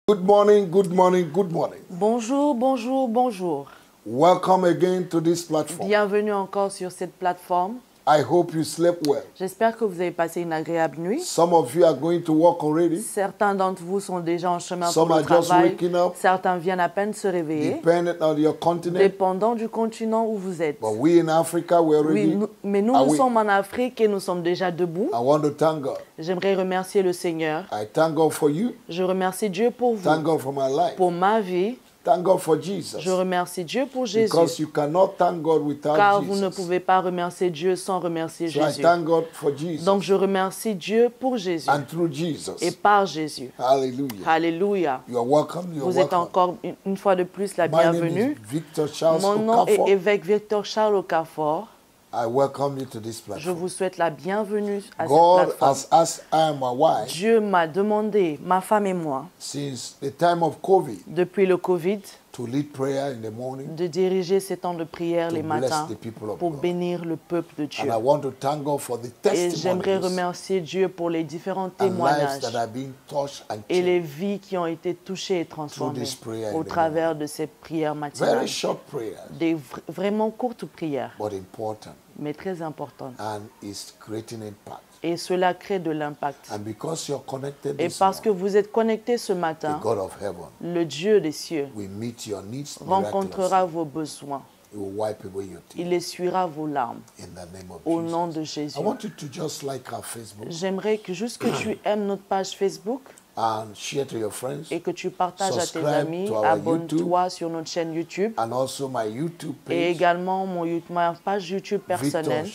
Good morning, good morning, good morning. Bonjour, bonjour, bonjour. Welcome again to this platform. Bienvenue encore sur cette plateforme. I hope you slept well. J'espère que vous avez passé une agréable nuit. Some of you are going to work already. Certains d'entre vous sont déjà en chemin Some pour le are just travail. waking up. Certains viennent à peine se réveiller, Depending on your continent. dépendant du continent où vous êtes. But we in Africa, we're already. Oui, mais nous sommes en Afrique et nous sommes déjà debout. I want to thank God. J'aimerais remercier le Seigneur. I thank God for you. Je remercie Dieu pour vous, Thank God for my life. pour ma vie. Thank God for Jesus. Je remercie Dieu pour Jésus. Because you cannot thank God without Car Jesus. vous ne pouvez pas remercier Dieu sans remercier So I Jésus. thank God for Jesus. Donc je remercie Dieu pour Jésus And through Jesus. et par Jésus. Hallelujah. Alléluia. You are welcome. You are Vous êtes welcome. encore une fois de plus la My name bienvenue. is Victor Charles Mon nom Okafor. est évêque Victor Charles Okafor. I welcome you to this Je platform. vous souhaite la bienvenue à God cette plateforme. has asked I and my wife Dieu m'a demandé, ma femme et moi, since the time of COVID depuis le Covid, to lead prayer in the morning de diriger ces temps de prière to les bless matins the people of pour God. bénir le peuple de Dieu. And I want to thank God for the Et j'aimerais testimonies remercier Dieu pour les différents and lives témoignages that are being touched and et les changed. vies qui ont été touchées et transformées this prayer in au the travers de ces prières Very matinales. short prayers, Des vraiment courtes prières, but important, mais très importantes. and it's creating impact. Et cela crée de l'impact. And because you're connected Et this parce que morning, vous êtes connectés ce the matin, God of heaven le Dieu des cieux will meet your needs rencontrera miraculously. vos besoins. He will wipe away your Il tears essuiera vos larmes in the name of au Jesus. nom de Jésus. I want you to just like our Facebook J'aimerais que juste que tu aimes notre page Facebook and share to your friends et que tu partages à tes Subscribe amis. to our Abonne-toi sur notre chaîne YouTube and also my YouTube et page, également ma page YouTube Victor personnelle,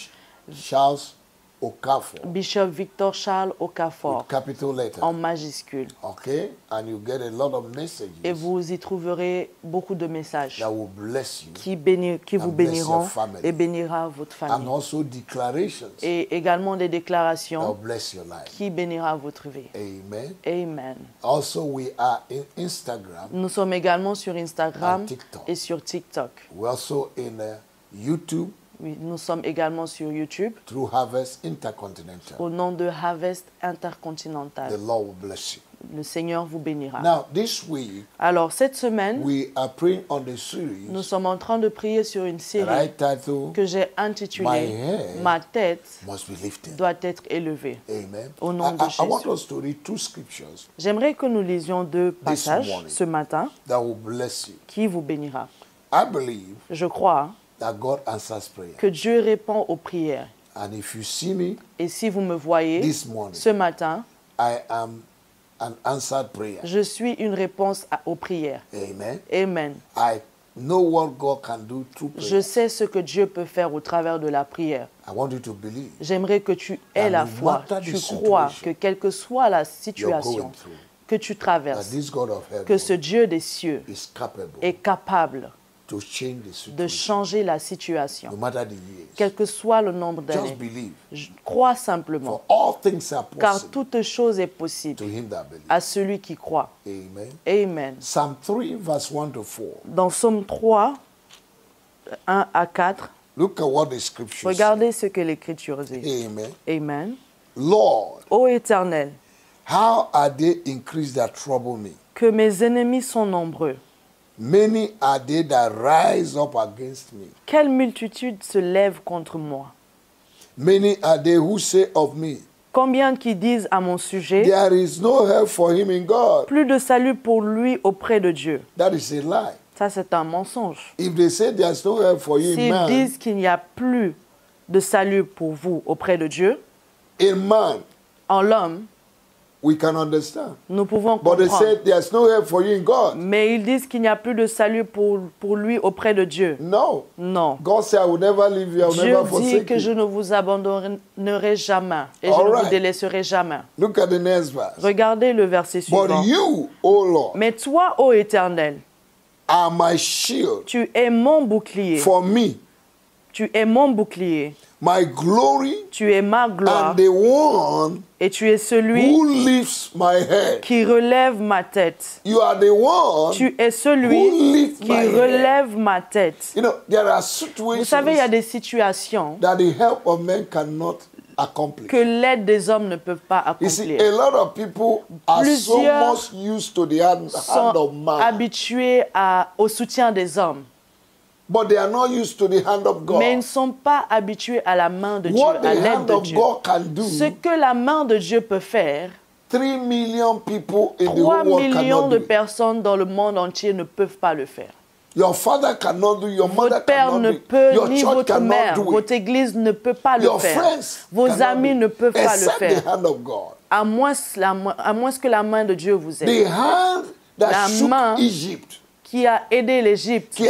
Charles Okafor, Bishop Victor Charles Okafor, with capital letter. en majuscule. Okay? And you get a lot of messages Et vous y trouverez beaucoup de messages that will bless you qui vous and bless béniront your family. et bénira votre and famille. also declarations Et également des that will déclarations bless your life. qui bénira votre vie. Amen. Amen. Also, we are in Instagram. Nous sommes également sur Instagram And TikTok. et sur TikTok. We're also in YouTube Oui, nous sommes également sur YouTube through Harvest Intercontinental. au nom de Harvest The Intercontinental. Lord will bless you. Le Seigneur vous bénira. Now, this week, Alors, cette semaine, we are praying on the series nous sommes en train de prier sur une that série I title que j'ai My intitulée head « Ma tête Must Be Lifted. doit être élevée Amen. Au nom de I want Jésus. us to read two scriptures ». J'aimerais que nous lisions deux passages morning. ce matin that will bless you. qui vous bénira. I believe Je crois that God answers prayer. que Dieu répond aux prières. And if you see me Et si vous me voyez this morning, ce matin, I am an answered prayer. je suis une réponse aux prières. Amen. Amen. I know what God can do through Je prayer. sais ce que Dieu peut faire au travers de la prière. I want you to believe J'aimerais que tu aies And la no foi, matter tu the crois situation que quelle que soit la you're situation going through, que tu that traverses, this God of que ce heaven Dieu des cieux is capable est capable to change the de situation, changer la no situation, matter the years. quel que soit le nombre Just d'années. believe. Je crois simplement, For all things are car possible toute chose est to possible him that believes. à celui qui croit. Amen. Amen. Psalm 3, verse 1 to 4. Dans Psaume 3, 1 à 4, Look at what the scripture regardez ce que l'Écriture dit. says. Amen. Amen. Lord, Ô Éternel, how are they increased that trouble me? que mes ennemis sont nombreux. Many are they that rise up against me. Quelle multitude se lève contre moi? Many are they who say of me, Combien qui disent à mon sujet, there is no help for him in God. plus de salut pour lui auprès de Dieu. That is a lie. Ça, c'est un mensonge. If they say there's no help for you in S'ils man, disent qu'il n'y a plus de salut pour vous auprès de Dieu, in man, en l'homme, we can understand. nous pouvons But they comprendre. say there's no help for you in God. Mais ils disent qu'il n'y a plus de salut pour lui auprès de Dieu. No. Non. God said, I will never leave you, I will Dieu never dit forsake que je you. ne vous abandonnerai jamais et je All ne vous right. délaisserai jamais. Look at the next verse. Regardez le verset suivant. But you, O Lord, Mais toi, ô Éternel, are my shield tu es mon bouclier. for me, Tu es mon bouclier. my glory, Tu es ma gloire. and the one Et tu es celui who lifts my head. qui relève ma tête. You are the one Tu es who celui lifts qui my head. relève ma tête. You know, there are Vous savez, il y a situations des situations that the help of men cannot accomplish. que l'aide des hommes ne peuvent pas You see, accomplir. a lot of people are so Plusieurs much used to the hand of Sont man, habitués au soutien des hommes, but they are not used to the hand of God. mais ils ne sont pas habitués à la main de Dieu, What the à l'aide hand de of Dieu. God can do, Ce que la main de Dieu peut faire, 3 million people in the 3 whole world millions cannot de do it. personnes dans le monde entier ne peuvent pas le faire. Your father cannot do, your mother Votre père cannot ne do it, peut, your ni church votre cannot mère, do it, votre église ne peut pas le your faire. friends Vos cannot amis do ne it, peuvent pas le except faire, the hand of God. à moins que la main de Dieu vous aide. The hand that La shook main Egypt, Qui a aidé l'Égypte,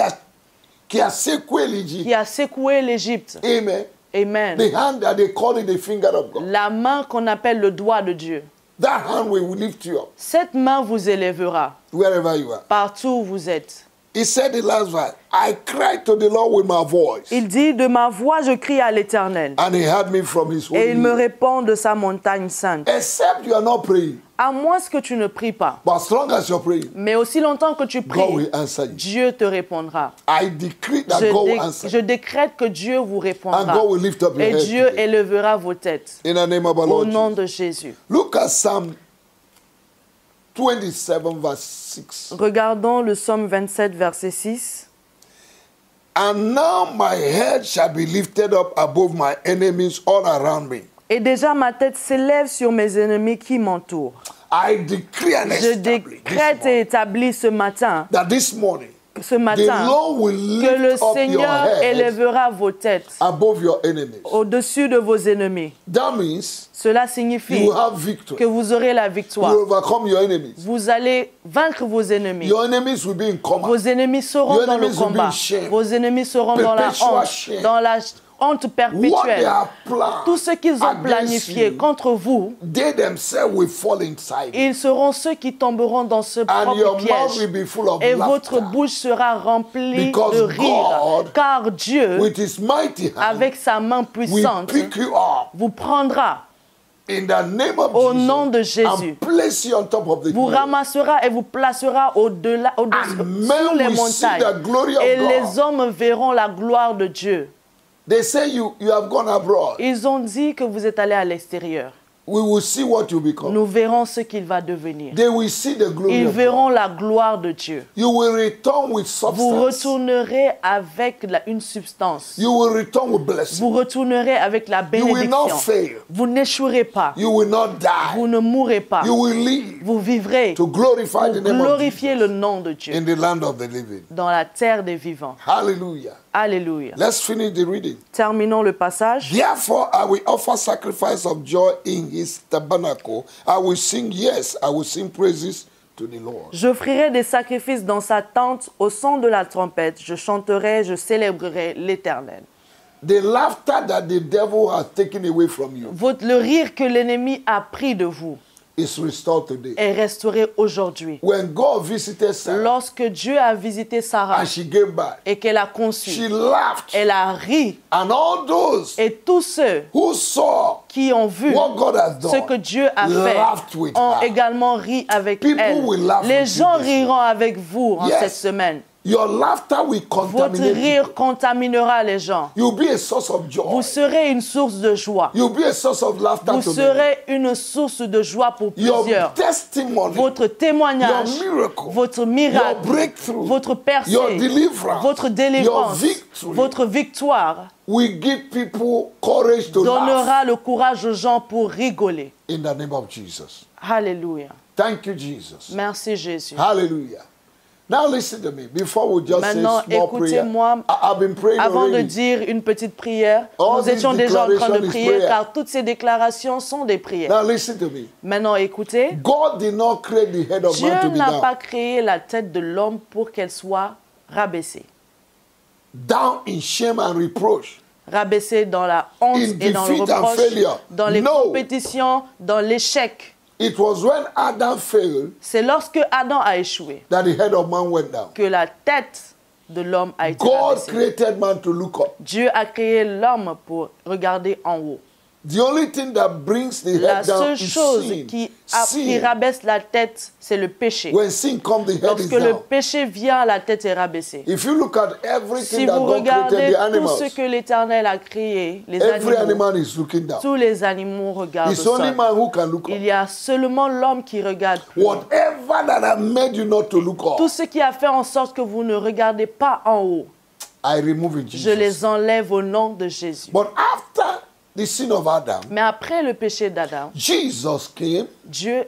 qui a secoué l'Égypte. qui a secoué l'Égypte. Amen. Amen. The hand that they call it the finger of God. La main qu'on appelle le doigt de Dieu. That hand will lift you up Cette main vous élèvera wherever you are. partout où vous êtes. He said the last verse, I cried to the Lord with my voice, Il dit, de ma voix je crie à l'Éternel, and he heard me from his holy et il me hill. répond de sa montagne sainte. Except you are not praying, À moins que tu ne pries pas, but as long as you're praying, mais aussi longtemps que tu God pries, will answer you. Dieu te répondra. I decree that God will answer Je décrète que Dieu vous and répondra. God will lift up your Et head Dieu today. élèvera vos têtes. In the name of our Au Lord nom Jesus. de Jésus. Look at Psalm 27 verse 6. Regardons le psaume 27, verset 6. And now my head shall be lifted up above my enemies all around me. Et déjà ma tête s'élève sur mes ennemis qui m'entourent. I decree and Je establish décrète et établis ce matin, that this morning ce the matin, Lord will que le lift up your Seigneur head élèvera vos têtes above your enemies. au-dessus de vos ennemis. That means Cela you signifie will have victory. que vous aurez la You victoire. will overcome your enemies. Vous allez vaincre vos ennemis. Your enemies will be in coma. Vos ennemis seront Your dans le enemies will be in combat. shame. Vos ennemis seront dans la Perpetual honte, shame. dans la honte What they perpétuelle. have planned Tout ce qu'ils ont against planifié you, contre vous, they themselves will fall inside. ils seront ceux qui tomberont dans ce And your propre mouth will piège. be full of Et laughter. votre bouche sera remplie Because de rire. God, Car Dieu, With his mighty hand, avec sa main will puissante, pick you up vous prendra, in the name of Au Jesus nom de Jésus. and place you on top of the vous hill. ramassera et vous placera au-delà, And sur men les will see montagnes. the glory of Et God. les hommes verront la gloire de Dieu. They say you have gone abroad. Ils ont dit que vous êtes allé à l'extérieur. We will see what you become. Nous verrons ce qu'il va devenir. They will see the glory Ils of verront God. la gloire de Dieu. You will return with Vous substance. retournerez avec une substance. You will return with blessing. Vous retournerez avec la You will not bénédiction. fail. Vous n'échouerez pas. You will not die. Vous ne mourrez pas. You will live Vous vivrez to glorify the pour name of glorifier Jesus le nom de Dieu in the land of the living. dans la terre des vivants. Hallelujah. Alléluia. Let's finish the reading. Terminons le passage. Therefore, I will offer sacrifice of joy in his tabernacle. I will sing, yes, I will sing praises to the Lord. J'offrirai des sacrifices dans sa tente au son de la trompette. Je chanterai, je célébrerai l'Éternel. The laughter that the devil has taken away from you Le rire que l'ennemi a pris de vous is restored today. est restauré aujourd'hui. When God visited Sarah Lorsque Dieu a visité Sarah and she gave birth, et qu'elle a she conçu, laughed. elle a ri. And all those Et tous ceux who saw qui ont vu what God has ce que done Dieu a fait laughed with ont her. également ri avec People elle. will laugh Les with you gens this riront avec vous en Yes. cette semaine. Your laughter will Votre contaminate rire people. contaminera les gens. You'll be a source of joy. Vous serez une source de joie. You'll be a source of laughter Vous to many. serez une source de joie pour Your plusieurs. testimony, Votre témoignage, your miracle, votre your miracle, breakthrough, votre percée, your deliverance, votre your délivrance, victory votre victoire will give people courage to laugh donnera le courage aux gens pour rigoler. in the name of Jesus. Alléluia. Thank you, Jesus. Merci Jésus. Hallelujah. Now listen to me. Before we just Maintenant, say small prayer, écoutez-moi. I've been praying Avant de already. dire une petite prière, All nous these étions déjà en train de declarations is prier prayer. car toutes ces déclarations sont des prières. Now listen to me. Maintenant, écoutez. God did not create the head of Dieu man to be n'a down. pas créé la tête de l'homme pour qu'elle soit rabaissée. Down in shame and reproach. Rabaissée dans la honte In et dans le defeat and reproche, failure. dans les No. compétitions, dans l'échec. It was when Adam failed C'est lorsque Adam a échoué that the head of man went down. que la tête de l'homme a été God rabaissée. created man to look up. Dieu a créé l'homme pour regarder en haut. The only thing that brings the La head down seule is chose sin. qui Sin. rabaisse la tête, c'est le péché. When sin comes, the head is Lorsque le down. péché vient, la tête est rabaissée. If you look at Si everything that vous God created, regardez the tout animals, ce que l'Éternel a créé, les every animaux, animal is looking down. tous les animaux regardent It's au only sol. man who can look Il up. y a seulement l'homme qui regarde. Whatever that have made you not to look Tout up, ce qui a fait en sorte que vous ne regardez pas en haut, I remove in je Jesus. les enlève au nom de Jésus. But after the sin of Adam, Mais après le péché d'Adam, Jesus came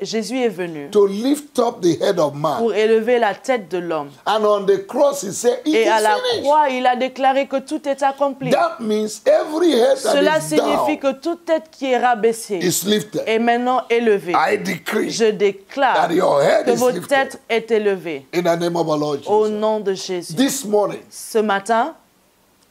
Jésus est venu to lift up the head of man. pour élever la tête de l'homme. And on the cross, he said, it Et à is la finished. croix, il a déclaré que tout est accompli. That means every head Cela that is signifie down que toute tête qui est rabaissée is lifted. est maintenant élevée. I decree Je déclare that your head que is votre lifted tête est élevée in the name of our Lord au Jesus. nom de Jésus. This morning, Ce matin,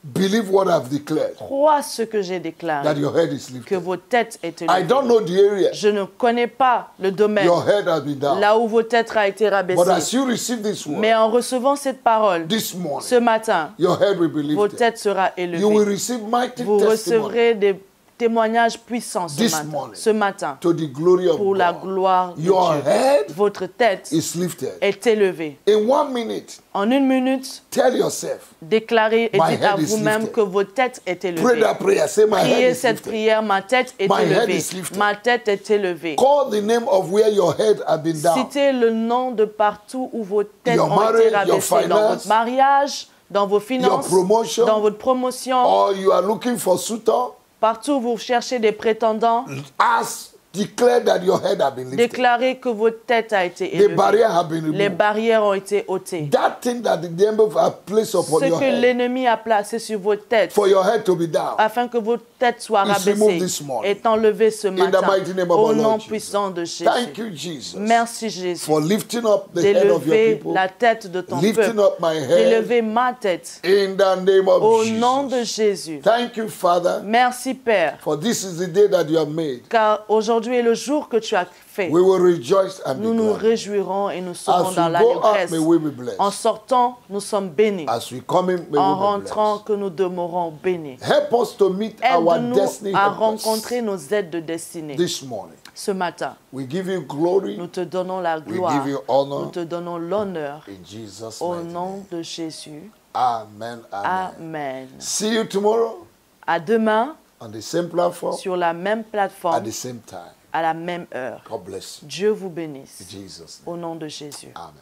believe what I've declared, crois ce que j'ai that déclaré, your head is que lifted. votre tête est I élevée. don't know the area Je ne connais pas le domaine your head has been down. là où votre tête a été But as rabaissée. you receive this Mais word en recevant cette parole, this morning, ce matin, your head will be votre lifted. tête sera You will élevée. receive mighty Vous testimony recevrez des témoignages puissants This morning. ce matin to the glory of pour la God. gloire de Your Dieu. head Votre tête is lifted. est élevée. In 1 minute, En 1 minute, tell yourself, déclarez et My dites à head is vous-même lifted. que votre tête est pray élevée. that prayer. Say, my Priez head is cette lifted. prière, ma tête est My head élevée. is lifted. Ma tête est élevée. Call the name of where your head has been down. Citez le nom de partout où vos têtes Your ont marriage, été your rabaissées. Dans finance, votre mariage, dans vos finances, promotion, dans votre promotion, Or you are looking for suitor, partout où vous cherchez des prétendants. declare that your head has been lifted. Déclarez que votre tête a été The élevée. barrier has been Les removed. barrières ont été ôtées. That thing that the devil has placed upon Ce your que head, l'ennemi a placé sur votre tête, for your head to be down, afin que votre tête soit Is removed rabaissée, this morning. est enlevé ce matin mighty name of au our nom Lord Jesus. puissant de Jésus. Thank you, Jesus, Merci Jésus for lifting up the head of your d'élever people, la tête de ton lifting peuple, up my head d'élever ma tête in the name of au nom de Jesus. Jésus. Thank you, Father, Merci Père, for this is the day that you have made. car aujourd'hui est le jour que tu as fait. We will rejoice and Nous be nous glad. réjouirons et nous serons As dans we go out, l'allégresse. may we be blessed. En sortant, nous sommes bénis. As we come in, may En we be rentrant, blessed. que nous demeurons bénis. Help us to meet our Aide-nous destiny à helpers rencontrer nos aides de destinée. this morning. Ce matin, We give you glory nous te donnons la We gloire. give you honor. Nous te donnons l'honneur. in Jesus' Au mighty nom name. de Jésus. Amen. Amen. Amen. See you tomorrow À demain, on the same platform sur la même at plateforme, the same time. à la même heure. God bless you. Dieu vous bénisse. In Jesus' name. Au nom de Jésus. Amen.